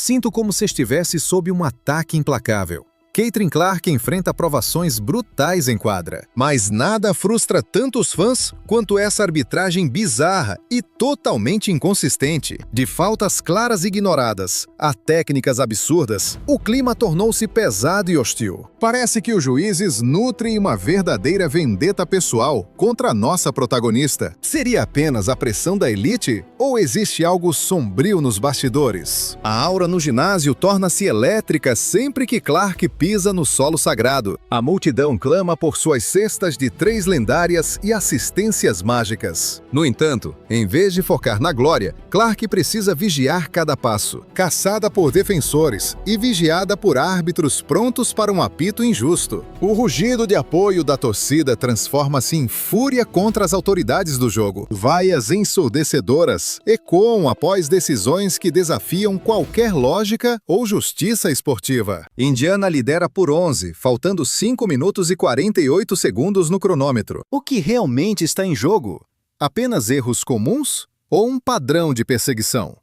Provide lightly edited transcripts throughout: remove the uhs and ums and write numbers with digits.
Sinto como se estivesse sob um ataque implacável. Caitlin Clark enfrenta provações brutais em quadra. Mas nada frustra tanto os fãs quanto essa arbitragem bizarra e totalmente inconsistente. De faltas claras ignoradas a técnicas absurdas, o clima tornou-se pesado e hostil. Parece que os juízes nutrem uma verdadeira vendetta pessoal contra a nossa protagonista. Seria apenas a pressão da elite ou existe algo sombrio nos bastidores? A aura no ginásio torna-se elétrica sempre que Clark pisa no solo sagrado. A multidão clama por suas cestas de 3 lendárias e assistências mágicas. No entanto, em vez de focar na glória, Clark precisa vigiar cada passo, caçada por defensores e vigiada por árbitros prontos para um apito injusto. O rugido de apoio da torcida transforma-se em fúria contra as autoridades do jogo. Vaias ensurdecedoras ecoam após decisões que desafiam qualquer lógica ou justiça esportiva. Indiana lidera por 11, faltando 5 minutos e 48 segundos no cronômetro. O que realmente está em jogo? Apenas erros comuns ou um padrão de perseguição?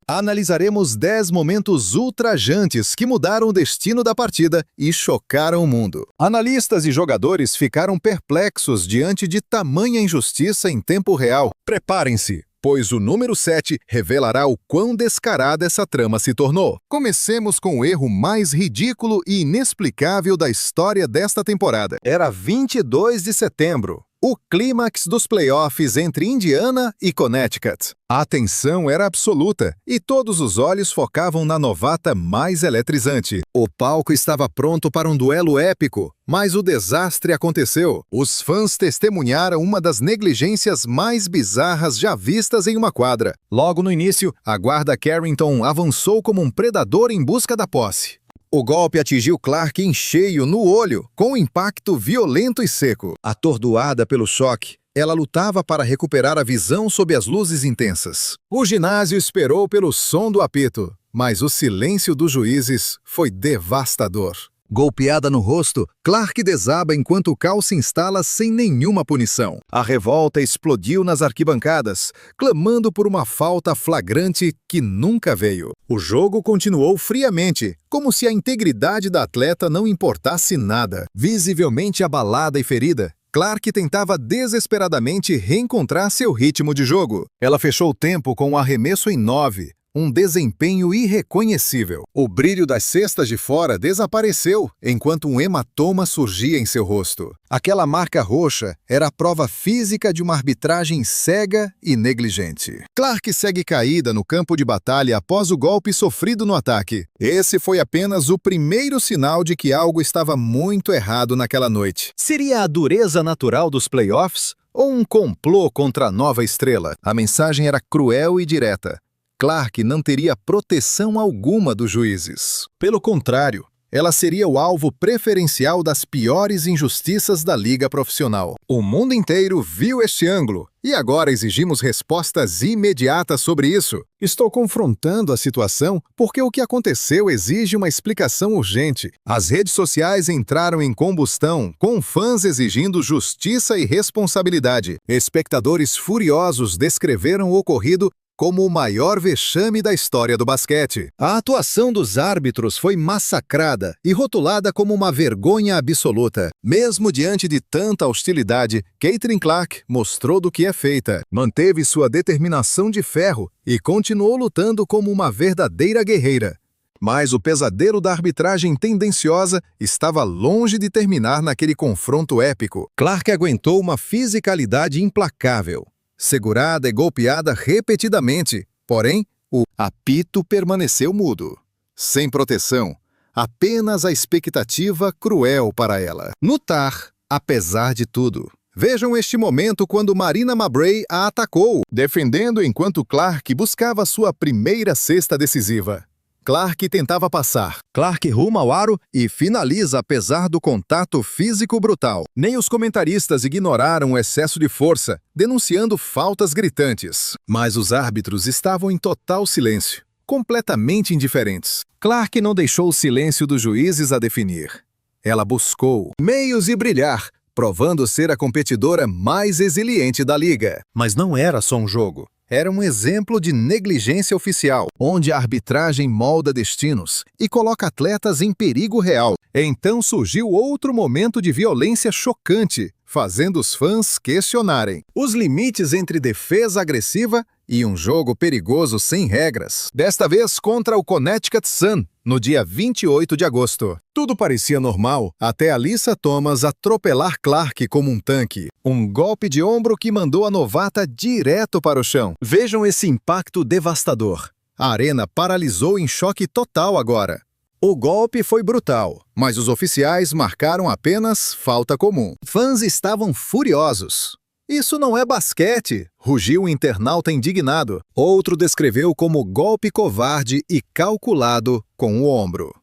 Analisaremos 10 momentos ultrajantes que mudaram o destino da partida e chocaram o mundo. Analistas e jogadores ficaram perplexos diante de tamanha injustiça em tempo real. Preparem-se, pois o número 7 revelará o quão descarada essa trama se tornou. Comecemos com o erro mais ridículo e inexplicável da história desta temporada. Era 22 de setembro. O clímax dos playoffs entre Indiana e Connecticut. A tensão era absoluta e todos os olhos focavam na novata mais eletrizante. O palco estava pronto para um duelo épico, mas o desastre aconteceu. Os fãs testemunharam uma das negligências mais bizarras já vistas em uma quadra. Logo no início, a guarda Carrington avançou como um predador em busca da posse. O golpe atingiu Clark em cheio no olho, com um impacto violento e seco. Atordoada pelo choque, ela lutava para recuperar a visão sob as luzes intensas. O ginásio esperou pelo som do apito, mas o silêncio dos juízes foi devastador. Golpeada no rosto, Clark desaba enquanto o caos se instala sem nenhuma punição. A revolta explodiu nas arquibancadas, clamando por uma falta flagrante que nunca veio. O jogo continuou friamente, como se a integridade da atleta não importasse nada. Visivelmente abalada e ferida, Clark tentava desesperadamente reencontrar seu ritmo de jogo. Ela fechou o tempo com um arremesso em 9, um desempenho irreconhecível. O brilho das cestas de fora desapareceu, enquanto um hematoma surgia em seu rosto. Aquela marca roxa era a prova física de uma arbitragem cega e negligente. Clark segue caída no campo de batalha após o golpe sofrido no ataque. Esse foi apenas o primeiro sinal de que algo estava muito errado naquela noite. Seria a dureza natural dos playoffs ou um complô contra a nova estrela? A mensagem era cruel e direta. Clark não teria proteção alguma dos juízes. Pelo contrário, ela seria o alvo preferencial das piores injustiças da liga profissional. O mundo inteiro viu este ângulo e agora exigimos respostas imediatas sobre isso. Estou confrontando a situação porque o que aconteceu exige uma explicação urgente. As redes sociais entraram em combustão, com fãs exigindo justiça e responsabilidade. Espectadores furiosos descreveram o ocorrido como o maior vexame da história do basquete. A atuação dos árbitros foi massacrada e rotulada como uma vergonha absoluta. Mesmo diante de tanta hostilidade, Caitlin Clark mostrou do que é feita. Manteve sua determinação de ferro e continuou lutando como uma verdadeira guerreira. Mas o pesadelo da arbitragem tendenciosa estava longe de terminar naquele confronto épico. Clark aguentou uma fisicalidade implacável, segurada e golpeada repetidamente, porém, o apito permaneceu mudo. Sem proteção, apenas a expectativa cruel para ela. Lutar, apesar de tudo. Vejam este momento quando Marina Mabrey a atacou, defendendo enquanto Clark buscava sua primeira cesta decisiva. Clark tentava passar. Clark ruma ao aro e finaliza apesar do contato físico brutal. Nem os comentaristas ignoraram o excesso de força, denunciando faltas gritantes. Mas os árbitros estavam em total silêncio, completamente indiferentes. Clark não deixou o silêncio dos juízes a definir. Ela buscou meios de brilhar, provando ser a competidora mais resiliente da liga. Mas não era só um jogo. era um exemplo de negligência oficial, onde a arbitragem molda destinos e coloca atletas em perigo real. Então surgiu outro momento de violência chocante, fazendo os fãs questionarem os limites entre defesa agressiva e um jogo perigoso sem regras. Desta vez contra o Connecticut Sun, no dia 28 de agosto. Tudo parecia normal, até Alyssa Thomas atropelar Clark como um tanque. Um golpe de ombro que mandou a novata direto para o chão. Vejam esse impacto devastador. A arena paralisou em choque total agora. O golpe foi brutal, mas os oficiais marcaram apenas falta comum. Fãs estavam furiosos. Isso não é basquete, rugiu um internauta indignado. Outro descreveu como golpe covarde e calculado com o ombro.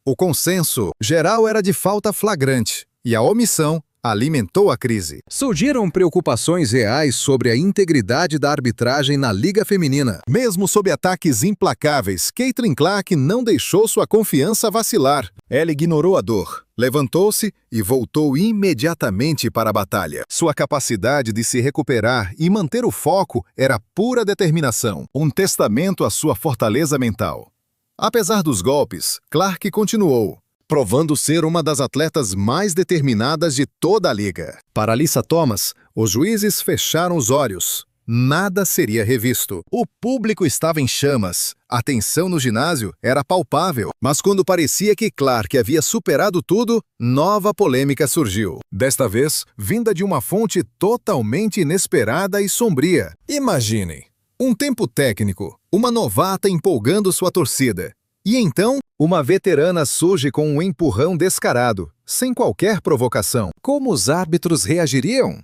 O consenso geral era de falta flagrante, e a omissão alimentou a crise. Surgiram preocupações reais sobre a integridade da arbitragem na Liga Feminina. Mesmo sob ataques implacáveis, Caitlin Clark não deixou sua confiança vacilar. Ela ignorou a dor, levantou-se e voltou imediatamente para a batalha. Sua capacidade de se recuperar e manter o foco era pura determinação, um testamento à sua fortaleza mental. Apesar dos golpes, Clark continuou, provando ser uma das atletas mais determinadas de toda a liga. Para Alyssa Thomas, os juízes fecharam os olhos. Nada seria revisto. O público estava em chamas. A tensão no ginásio era palpável. Mas quando parecia que Clark havia superado tudo, nova polêmica surgiu. Desta vez, vinda de uma fonte totalmente inesperada e sombria. Imaginem, um tempo técnico, uma novata empolgando sua torcida. E então, uma veterana surge com um empurrão descarado, sem qualquer provocação. Como os árbitros reagiriam?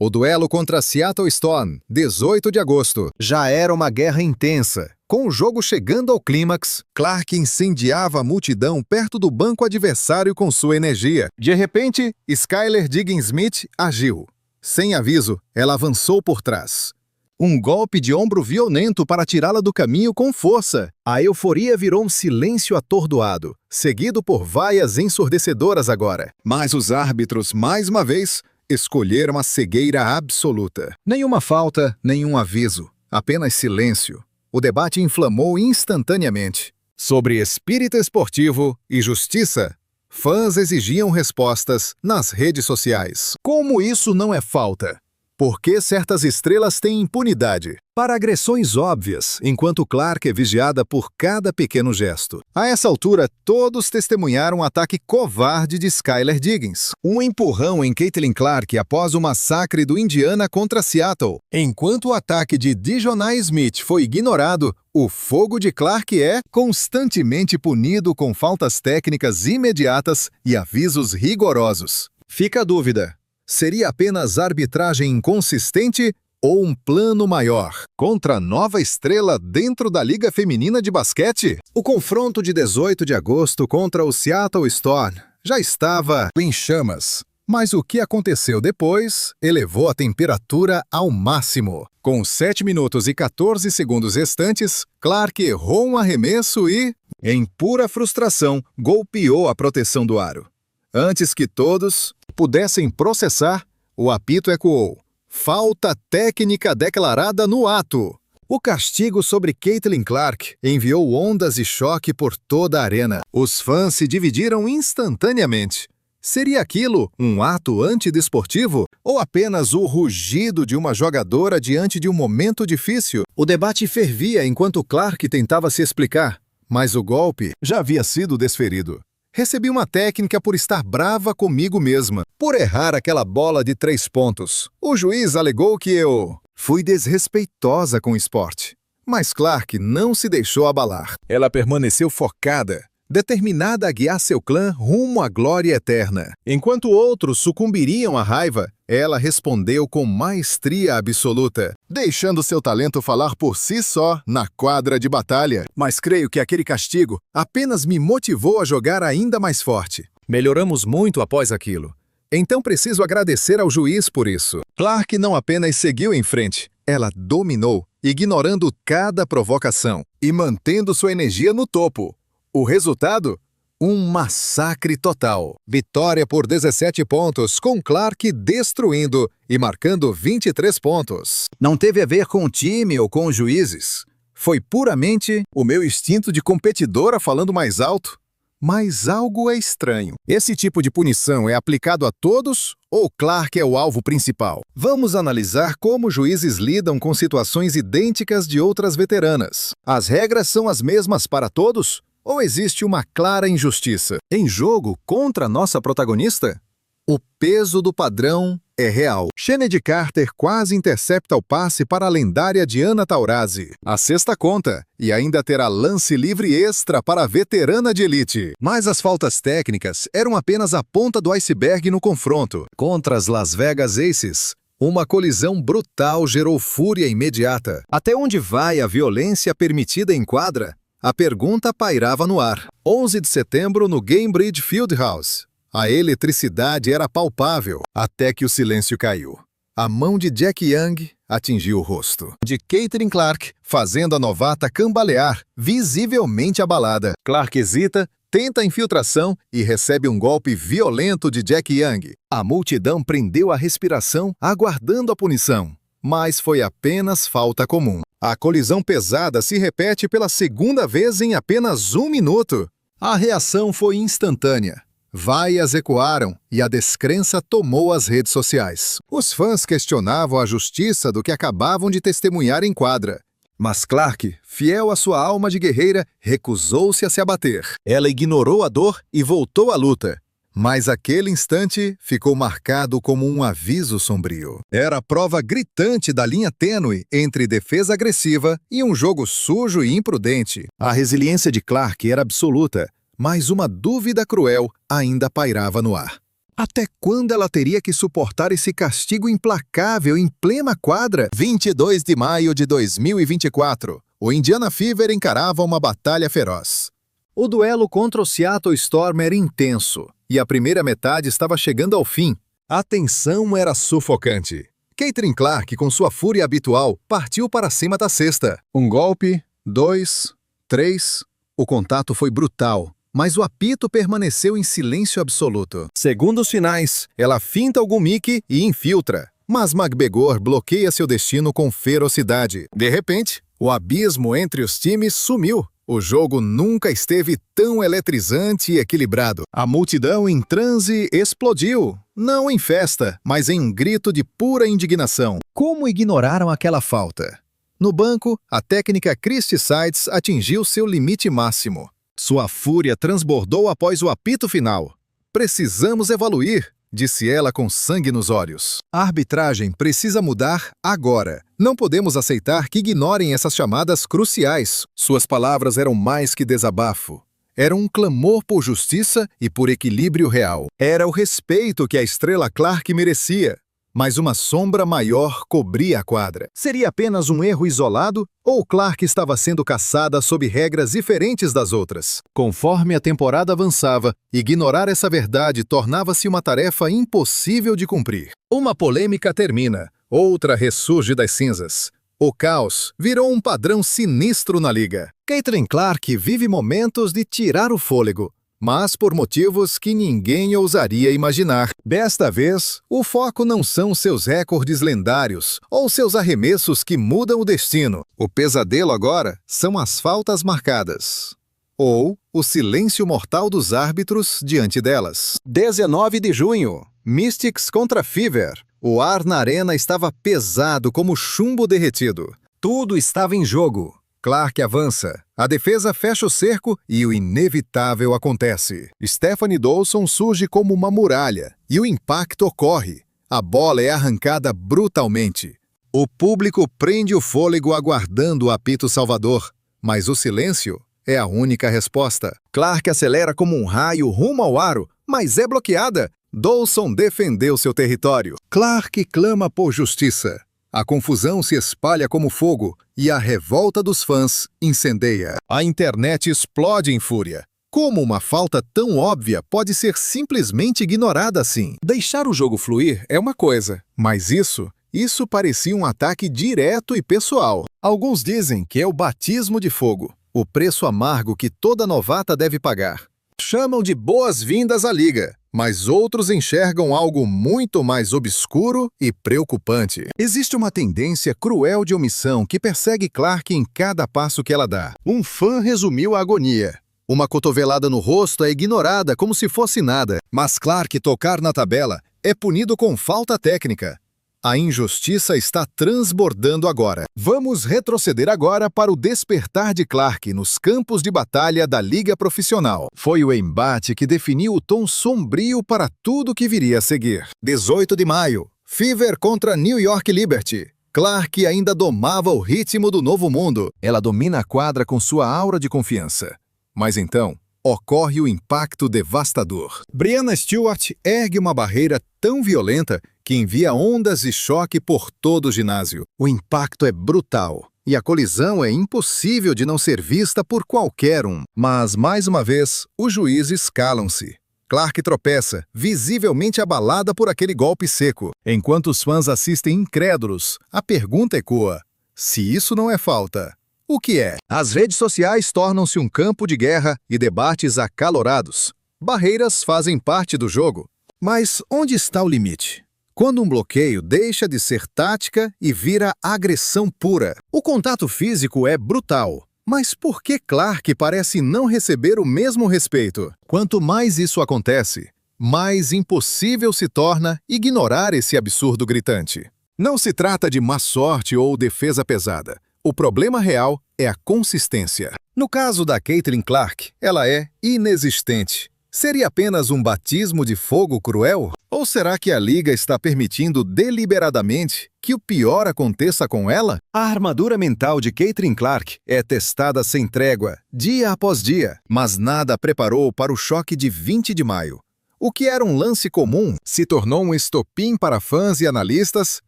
O duelo contra Seattle Storm, 18 de agosto, já era uma guerra intensa. Com o jogo chegando ao clímax, Clark incendiava a multidão perto do banco adversário com sua energia. De repente, Skylar Diggins-Smith agiu. Sem aviso, ela avançou por trás. Um golpe de ombro violento para tirá-la do caminho com força. A euforia virou um silêncio atordoado, seguido por vaias ensurdecedoras agora. Mas os árbitros, mais uma vez, escolheram a cegueira absoluta. Nenhuma falta, nenhum aviso, apenas silêncio. O debate inflamou instantaneamente. Sobre espírito esportivo e justiça, fãs exigiam respostas nas redes sociais. Como isso não é falta? Por que certas estrelas têm impunidade? Para agressões óbvias, enquanto Clark é vigiada por cada pequeno gesto. A essa altura, todos testemunharam um ataque covarde de Skylar Diggins. Um empurrão em Caitlin Clark após o massacre do Indiana contra Seattle. Enquanto o ataque de Dejounai Smith foi ignorado, o fogo de Clark é constantemente punido com faltas técnicas imediatas e avisos rigorosos. Fica a dúvida. Seria apenas arbitragem inconsistente ou um plano maior contra a nova estrela dentro da Liga Feminina de Basquete? O confronto de 18 de agosto contra o Seattle Storm já estava em chamas. Mas o que aconteceu depois elevou a temperatura ao máximo. Com 7 minutos e 14 segundos restantes, Clark errou um arremesso e, em pura frustração, golpeou a proteção do aro. Antes que todos pudessem processar, o apito ecoou. Falta técnica declarada no ato. O castigo sobre Caitlin Clark enviou ondas de choque por toda a arena. Os fãs se dividiram instantaneamente. Seria aquilo um ato antidesportivo ou apenas o rugido de uma jogadora diante de um momento difícil? O debate fervia enquanto Clark tentava se explicar, mas o golpe já havia sido desferido. Recebi uma técnica por estar brava comigo mesma, por errar aquela bola de 3 pontos. O juiz alegou que eu fui desrespeitosa com o esporte. Mas Clark não se deixou abalar. Ela permaneceu focada, determinada a guiar seu clã rumo à glória eterna. Enquanto outros sucumbiriam à raiva, ela respondeu com maestria absoluta, deixando seu talento falar por si só na quadra de batalha. Mas creio que aquele castigo apenas me motivou a jogar ainda mais forte. Melhoramos muito após aquilo. Então preciso agradecer ao juiz por isso. Clark não apenas seguiu em frente, ela dominou, ignorando cada provocação e mantendo sua energia no topo. O resultado? Um massacre total. Vitória por 17 pontos, com Clark destruindo e marcando 23 pontos. Não teve a ver com o time ou com os juízes. Foi puramente o meu instinto de competidora falando mais alto. Mas algo é estranho. Esse tipo de punição é aplicado a todos ou Clark é o alvo principal? Vamos analisar como juízes lidam com situações idênticas de outras veteranas. As regras são as mesmas para todos? Ou existe uma clara injustiça? Em jogo contra nossa protagonista? O peso do padrão é real. Kennedy Carter quase intercepta o passe para a lendária Diana Taurasi. A sexta conta, e ainda terá lance livre extra para a veterana de elite. Mas as faltas técnicas eram apenas a ponta do iceberg no confronto. Contra as Las Vegas Aces, uma colisão brutal gerou fúria imediata. Até onde vai a violência permitida em quadra? A pergunta pairava no ar. 11 de setembro no Gainbridge Fieldhouse. A eletricidade era palpável, até que o silêncio caiu. A mão de Jack Young atingiu o rosto de Caitlin Clark, fazendo a novata cambalear, visivelmente abalada. Clark hesita, tenta a infiltração e recebe um golpe violento de Jack Young. A multidão prendeu a respiração, aguardando a punição. Mas foi apenas falta comum. A colisão pesada se repete pela segunda vez em apenas 1 minuto. A reação foi instantânea. Vaias ecoaram e a descrença tomou as redes sociais. Os fãs questionavam a justiça do que acabavam de testemunhar em quadra. Mas Clark, fiel à sua alma de guerreira, recusou-se a se abater. Ela ignorou a dor e voltou à luta. Mas aquele instante ficou marcado como um aviso sombrio. Era a prova gritante da linha tênue entre defesa agressiva e um jogo sujo e imprudente. A resiliência de Clark era absoluta, mas uma dúvida cruel ainda pairava no ar. Até quando ela teria que suportar esse castigo implacável em plena quadra? 22 de maio de 2024, o Indiana Fever encarava uma batalha feroz. O duelo contra o Seattle Storm era intenso, e a primeira metade estava chegando ao fim. A tensão era sufocante. Caitlin Clark, com sua fúria habitual, partiu para cima da cesta. Um golpe, 2, 3... O contato foi brutal, mas o apito permaneceu em silêncio absoluto. Segundo os finais, ela finta algum mickey e infiltra, mas McGregor bloqueia seu destino com ferocidade. De repente, o abismo entre os times sumiu. O jogo nunca esteve tão eletrizante e equilibrado. A multidão em transe explodiu, não em festa, mas em um grito de pura indignação. Como ignoraram aquela falta? No banco, a técnica Christy Sides atingiu seu limite máximo. Sua fúria transbordou após o apito final. "Precisamos evoluir", disse ela com sangue nos olhos. A arbitragem precisa mudar agora. Não podemos aceitar que ignorem essas chamadas cruciais. Suas palavras eram mais que desabafo. Era um clamor por justiça e por equilíbrio real. Era o respeito que a estrela Clark merecia. Mas uma sombra maior cobria a quadra. Seria apenas um erro isolado ou Clark estava sendo caçada sob regras diferentes das outras? Conforme a temporada avançava, ignorar essa verdade tornava-se uma tarefa impossível de cumprir. Uma polêmica termina, outra ressurge das cinzas. O caos virou um padrão sinistro na liga. Caitlin Clark vive momentos de tirar o fôlego, mas por motivos que ninguém ousaria imaginar. Desta vez, o foco não são seus recordes lendários ou seus arremessos que mudam o destino. O pesadelo agora são as faltas marcadas. Ou o silêncio mortal dos árbitros diante delas. 19 de junho, Mystics contra Fever. O ar na arena estava pesado como chumbo derretido. Tudo estava em jogo. Clark avança, a defesa fecha o cerco e o inevitável acontece. Stephanie Dawson surge como uma muralha e o impacto ocorre. A bola é arrancada brutalmente. O público prende o fôlego aguardando o apito salvador, mas o silêncio é a única resposta. Clark acelera como um raio rumo ao aro, mas é bloqueada. Dawson defendeu seu território. Clark clama por justiça. A confusão se espalha como fogo e a revolta dos fãs incendeia. A internet explode em fúria. Como uma falta tão óbvia pode ser simplesmente ignorada assim? Deixar o jogo fluir é uma coisa, mas isso parecia um ataque direto e pessoal. Alguns dizem que é o batismo de fogo, o preço amargo que toda novata deve pagar. Chamam de boas-vindas à Liga, mas outros enxergam algo muito mais obscuro e preocupante. Existe uma tendência cruel de omissão que persegue Clark em cada passo que ela dá. Um fã resumiu a agonia. Uma cotovelada no rosto é ignorada como se fosse nada, mas Clark tocar na tabela é punido com falta técnica. A injustiça está transbordando agora. Vamos retroceder agora para o despertar de Clark nos campos de batalha da Liga Profissional. Foi o embate que definiu o tom sombrio para tudo que viria a seguir. 18 de maio, Fever contra New York Liberty. Clark ainda domava o ritmo do novo mundo. Ela domina a quadra com sua aura de confiança. Mas então, ocorre o impacto devastador. Brianna Stewart ergue uma barreira tão violenta que envia ondas de choque por todo o ginásio. O impacto é brutal e a colisão é impossível de não ser vista por qualquer um. Mas, mais uma vez, os juízes calam-se. Clark tropeça, visivelmente abalada por aquele golpe seco. Enquanto os fãs assistem incrédulos, a pergunta ecoa: se isso não é falta, o que é? As redes sociais tornam-se um campo de guerra e debates acalorados. Barreiras fazem parte do jogo. Mas onde está o limite? Quando um bloqueio deixa de ser tática e vira agressão pura. O contato físico é brutal. Mas por que Clark parece não receber o mesmo respeito? Quanto mais isso acontece, mais impossível se torna ignorar esse absurdo gritante. Não se trata de má sorte ou defesa pesada. O problema real é a consistência. No caso da Caitlin Clark, ela é inexistente. Seria apenas um batismo de fogo cruel? Ou será que a Liga está permitindo deliberadamente que o pior aconteça com ela? A armadura mental de Caitlin Clark é testada sem trégua, dia após dia, mas nada a preparou para o choque de 20 de maio. O que era um lance comum se tornou um estopim para fãs e analistas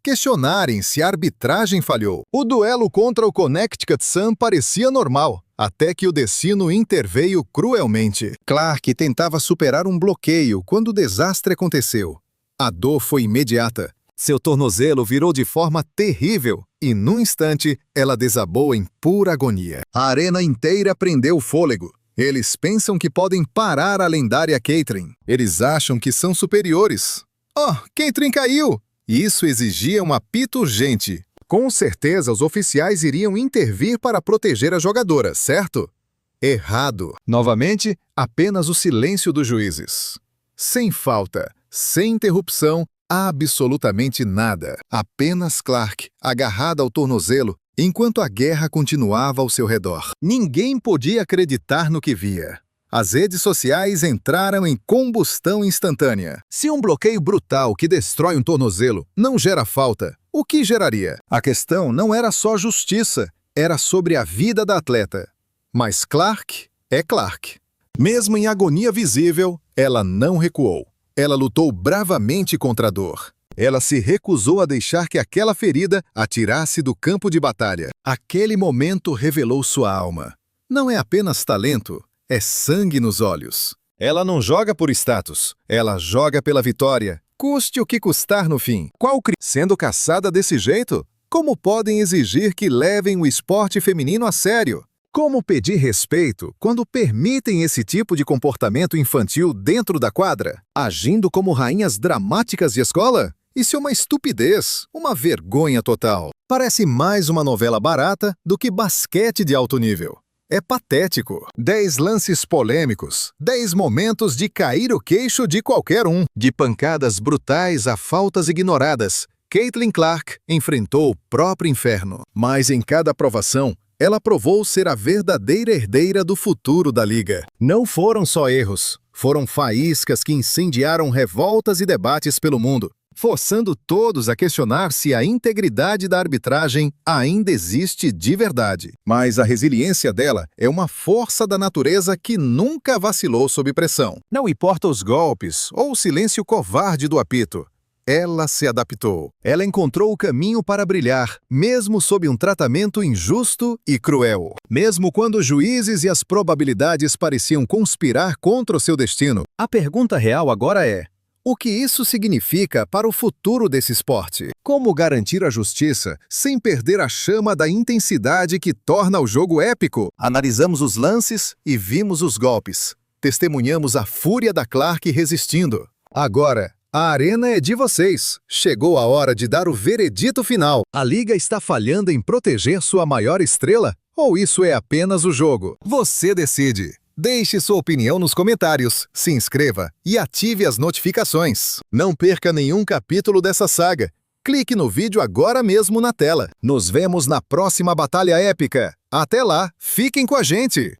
questionarem se a arbitragem falhou. O duelo contra o Connecticut Sun parecia normal, até que o destino interveio cruelmente. Clark tentava superar um bloqueio quando o desastre aconteceu. A dor foi imediata. Seu tornozelo virou de forma terrível e, num instante, ela desabou em pura agonia. A arena inteira prendeu o fôlego. Eles pensam que podem parar a lendária Caitlin. Eles acham que são superiores. Oh, Caitlin caiu! Isso exigia um apito urgente. Com certeza, os oficiais iriam intervir para proteger a jogadora, certo? Errado. Novamente, apenas o silêncio dos juízes. Sem falta, sem interrupção, absolutamente nada. Apenas Clark, agarrada ao tornozelo, enquanto a guerra continuava ao seu redor. Ninguém podia acreditar no que via. As redes sociais entraram em combustão instantânea. Se um bloqueio brutal que destrói um tornozelo não gera falta, o que geraria? A questão não era só justiça, era sobre a vida da atleta. Mas Clark é Clark. Mesmo em agonia visível, ela não recuou. Ela lutou bravamente contra a dor. Ela se recusou a deixar que aquela ferida a tirasse do campo de batalha. Aquele momento revelou sua alma. Não é apenas talento, é sangue nos olhos. Ela não joga por status, ela joga pela vitória, custe o que custar no fim. Sendo caçada desse jeito, como podem exigir que levem o esporte feminino a sério? Como pedir respeito quando permitem esse tipo de comportamento infantil dentro da quadra? Agindo como rainhas dramáticas de escola? Isso é uma estupidez, uma vergonha total. Parece mais uma novela barata do que basquete de alto nível. É patético. 10 lances polêmicos, 10 momentos de cair o queixo de qualquer um. De pancadas brutais a faltas ignoradas, Caitlin Clark enfrentou o próprio inferno. Mas em cada aprovação, ela provou ser a verdadeira herdeira do futuro da Liga. Não foram só erros, foram faíscas que incendiaram revoltas e debates pelo mundo, forçando todos a questionar se a integridade da arbitragem ainda existe de verdade. Mas a resiliência dela é uma força da natureza que nunca vacilou sob pressão. Não importa os golpes ou o silêncio covarde do apito. Ela se adaptou. Ela encontrou o caminho para brilhar, mesmo sob um tratamento injusto e cruel. Mesmo quando os juízes e as probabilidades pareciam conspirar contra o seu destino. A pergunta real agora é: o que isso significa para o futuro desse esporte? Como garantir a justiça sem perder a chama da intensidade que torna o jogo épico? Analisamos os lances e vimos os golpes. testemunhamos a fúria da Clark resistindo. Agora, a arena é de vocês. Chegou a hora de dar o veredito final. A Liga está falhando em proteger sua maior estrela? Ou isso é apenas o jogo? Você decide. Deixe sua opinião nos comentários, se inscreva e ative as notificações. Não perca nenhum capítulo dessa saga. Clique no vídeo agora mesmo na tela. Nos vemos na próxima batalha épica. Até lá, fiquem com a gente!